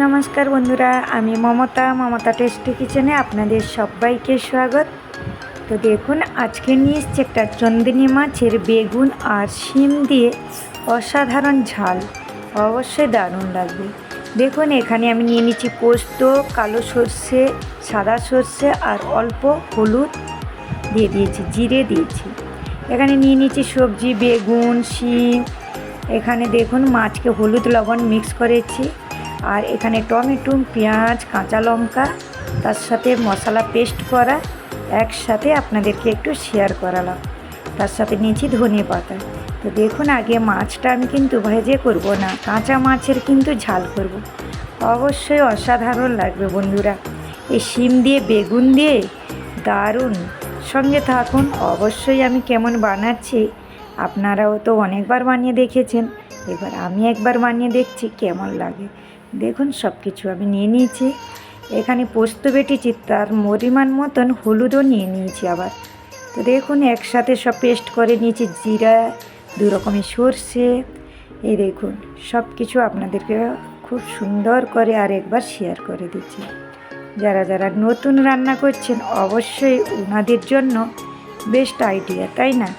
নমস্কার বন্ধুরা, আমি মমতা টেস্টি কিচেনে আপনাদের সবাইকে স্বাগত। তো দেখুন, আজকে নিয়ে এসছি একটা চন্দিনী মাছের বেগুন আর শিম দিয়ে অসাধারণ ঝাল। অবশ্যই দারুণ লাগবে। দেখুন, এখানে আমি নিয়ে নিচ্ছি পোস্ত, কালো সর্ষে, সাদা সর্ষে আর অল্প হলুদ দিয়ে দিয়েছি, জিরে দিয়েছি। এখানে নিয়ে নিচ্ছি সবজি, বেগুন, শিম। এখানে দেখুন মাছকে হলুদ লবণ মিক্স করেছি। আর এখানে টমেটো, পেঁয়াজ, কাঁচা লঙ্কা, তার সাথে মশলা পেস্ট করা একসাথে আপনাদেরকে একটু শেয়ার করালাম। তার সাথে নিয়েছি ধনে পাতা। তো দেখুন, আগে মাছটা আমি কিন্তু ভেজে করব না, কাঁচা মাছের কিন্তু ঝাল করব। অবশ্যই অসাধারণ লাগবে বন্ধুরা। এই শিম দিয়ে বেগুন দিয়ে দারুণ। সঙ্গে থাকুন। অবশ্যই আমি কেমন বানাচ্ছি আপনারাও তো অনেকবার বানিয়ে দেখেছেন, এবার আমি একবার বানিয়ে দেখছি কেমন লাগে। দেখুন, সব কিছু আমি নিয়ে নিয়েছি। এখানে পোস্ত বেটেছি, তার পরিমাণ মতন হলুদও নিয়ে নিয়েছি আবার। তো দেখুন, একসাথে সব পেস্ট করে নিয়েছি, জিরা, দু রকমের সর্ষে। এই দেখুন, সব কিছু আপনাদেরকে খুব সুন্দর করে আর একবার শেয়ার করে দিচ্ছি। যারা যারা নতুন রান্না করছেন অবশ্যই ওনাদের জন্য বেস্ট আইডিয়া, তাই না?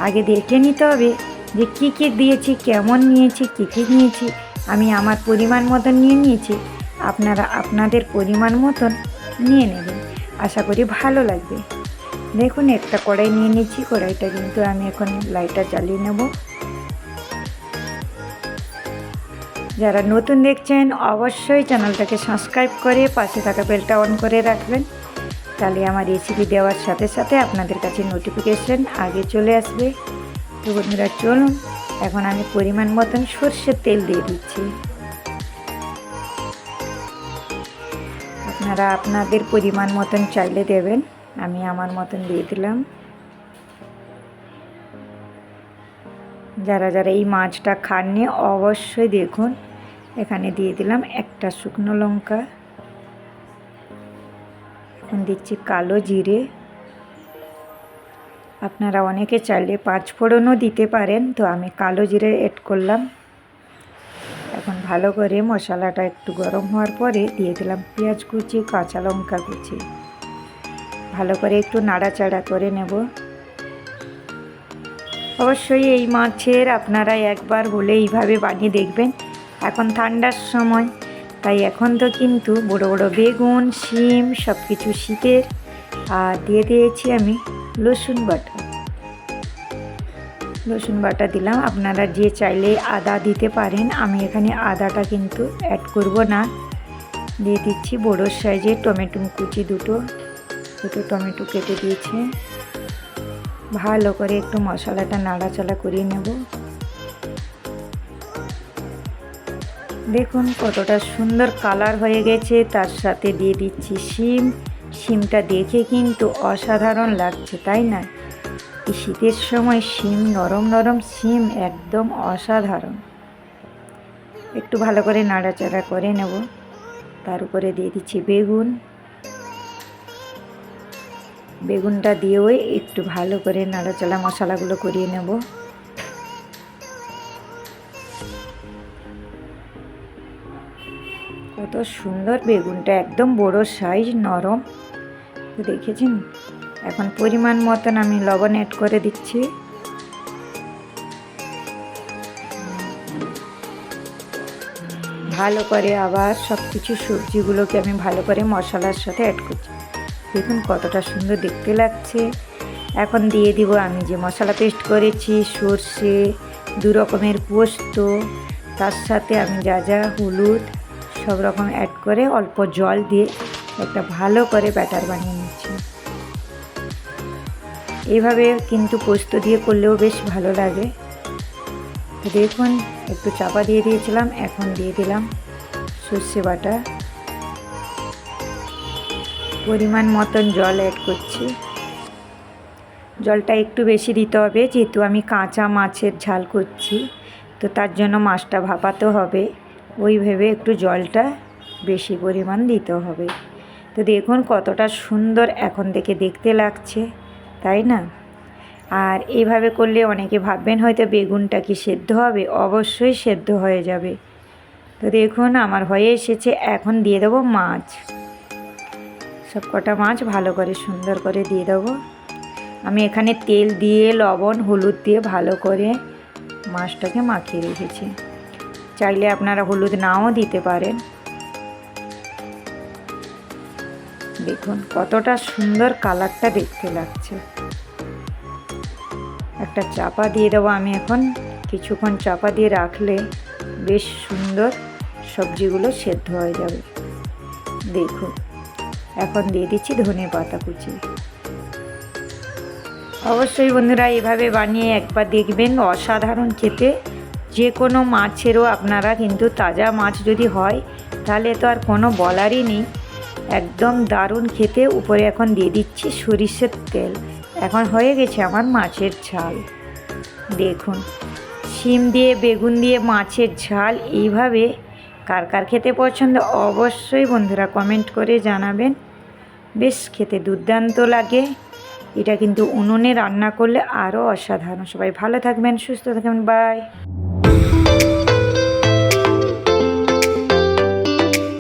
আগে দেখে নিতে হবে যে কী কী দিয়েছি, কেমন নিয়েছি, কী কী নিয়েছি। আমি আমার পরিমাণ মতন নিয়ে নিয়েছি, আপনারা আপনাদের পরিমাণ মতন নিয়ে নেবেন। আশা করি ভালো লাগবে। দেখুন, একটা কড়াই নিয়ে নিয়েছি। কড়াইটা কিন্তু আমি এখন লাইটটা জ্বালিয়ে নেব। যারা নতুন দেখছেন অবশ্যই চ্যানেলটাকে সাবস্ক্রাইব করে পাশে থাকা বেলটা অন করে রাখবেন, তাহলে আমার রেসিপি দেওয়ার সাথে সাথে আপনাদের কাছে নোটিফিকেশন আগে চলে আসবে। তো বন্ধুরা চলুন, এখন আমি পরিমাণ মতন সর্ষের তেল দিয়ে দিচ্ছি। আপনারা আপনাদের পরিমাণ মতন চাইলে দেবেন, আমি আমার মতন দিয়ে দিলাম। যারা যারা এই মাছটা খাননি অবশ্যই দেখুন। এখানে দিয়ে দিলাম একটা শুকনো লঙ্কা। এখন দিচ্ছি কালো জিরে। আপনারা অনেকে চাইলে 5 ফোড়নও দিতে পারেন, তো আমি কালো জিরে এড করলাম। এখন ভালো করে মশলাটা একটু গরম হওয়ার পরে দিয়ে দিলাম পেঁয়াজ কুচি, কাঁচা লঙ্কা কুচি। ভালো করে একটু নাড়াচাড়া করে নেব। অবশ্যই এই মাছের আপনারা একবার হলে এইভাবে বানিয়ে দেখবেন। এখন ঠান্ডার সময়, তাই এখন তো কিন্তু বড় বড় বেগুন, শিম সব কিছু শীতের। আর দিয়ে দিয়েছি আমি রসুন বাটা। রসুন বাটা দিলাম। আপনারা যে চাইলে আদা দিতে পারেন, আমি এখানে আদাটা কিন্তু অ্যাড করব না। দিয়ে দিচ্ছি বড় সাইজের টমেটো কুচি, দুটো টমেটো কেটে দিয়েছি। ভালো করে একটু মশলাটা নাড়াচাড়া করিয়ে নেব। দেখুন কতটা সুন্দর কালার হয়ে গেছে। তার সাথে দিয়ে দিচ্ছি শিম। শিমটা দেখে কিন্তু অসাধারণ লাগছে, তাই না? এই শীতের সময় শিম, নরম নরম শিম একদম অসাধারণ। একটু ভালো করে নাড়াচাড়া করে নেব। তার উপরে দিয়ে দিচ্ছি বেগুন। বেগুনটা দিয়েও একটু ভালো করে নাড়াচাড়া মশলাগুলো করিয়ে নেব। কত সুন্দর বেগুনটা, একদম বড় সাইজ, নরম। তো দেখেছেন? এখন পরিমাণ মতন আমি লবণ অ্যাড করে দিচ্ছি। ভালো করে আবার সব কিছু সবজিগুলোকে আমি ভালো করে মশলার সাথে অ্যাড করছি। দেখুন কতটা সুন্দর দেখতে লাগছে। এখন দিয়ে দিব আমি যে মশলা পেস্ট করেছি, সর্ষে, 2 রকমের পোস্ত, তার সাথে আমি যা যা হলুদ সব রকম অ্যাড করে অল্প জল দিয়ে একটা ভালো করে ব্যাটার বানিয়ে নিচ্ছি। এইভাবে কিন্তু পোস্ত দিয়ে করলেও বেশ ভালো লাগে। তো দেখুন, একটু চাপা দিয়ে দিয়েছিলাম, এখন দিয়ে দিলাম সর্ষে বাটা। পরিমাণ মতন জল অ্যাড করছি। জলটা একটু বেশি দিতে হবে, যেহেতু আমি কাঁচা মাছের ঝাল করছি, তো তার জন্য মাছটা ভাপাতে হবে। ওই ভেবে একটু জলটা বেশি পরিমাণ দিতে হবে। তো দেখুন কতটা সুন্দর এখন থেকে দেখতে লাগছে, তাই না? আর এইভাবে করলে অনেকে ভাববেন হয়তো বেগুনটা কি সেদ্ধ হবে। অবশ্যই সেদ্ধ হয়ে যাবে। তো দেখুন আমার হয়ে এসেছে। এখন দিয়ে দেবো মাছ, সব কটা মাছ ভালো করে সুন্দর করে দিয়ে দেবো। আমি এখানে তেল দিয়ে লবণ হলুদ দিয়ে ভালো করে মাছটাকে মাখিয়ে রেখেছি। চাইলে আপনারা হলুদ নাও দিতে পারেন। দেখুন কতটা সুন্দর কালারটা দেখতে লাগছে। একটা চাপা দিয়ে দেবো আমি এখন। কিছুক্ষণ চাপা দিয়ে রাখলে বেশ সুন্দর সবজিগুলো সেদ্ধ হয়ে যাবে। দেখুন এখন দিয়ে দিচ্ছি ধনেপাতা কুচি। অবশ্যই বন্ধুরা এভাবে বানিয়ে একবার দেখবেন, অসাধারণ খেতে। যে কোনো মাছেরও আপনারা কিন্তু তাজা মাছ যদি হয় তাহলে তো আর কোনো বলারই নেই, একদম দারুণ খেতে। উপরে এখন দিয়ে দিচ্ছি সরিষার তেল। এখন হয়ে গেছে আমার মাছের ঝাল। দেখুন শিম দিয়ে বেগুন দিয়ে মাছের ঝাল এইভাবে কার কার খেতে পছন্দ অবশ্যই বন্ধুরা কমেন্ট করে জানাবেন। বেশ খেতে দুর্দান্ত লাগে। এটা কিন্তু উনুনে রান্না করলে আরও অসাধারণ। সবাই ভালো থাকবেন, সুস্থ থাকবেন, বাই।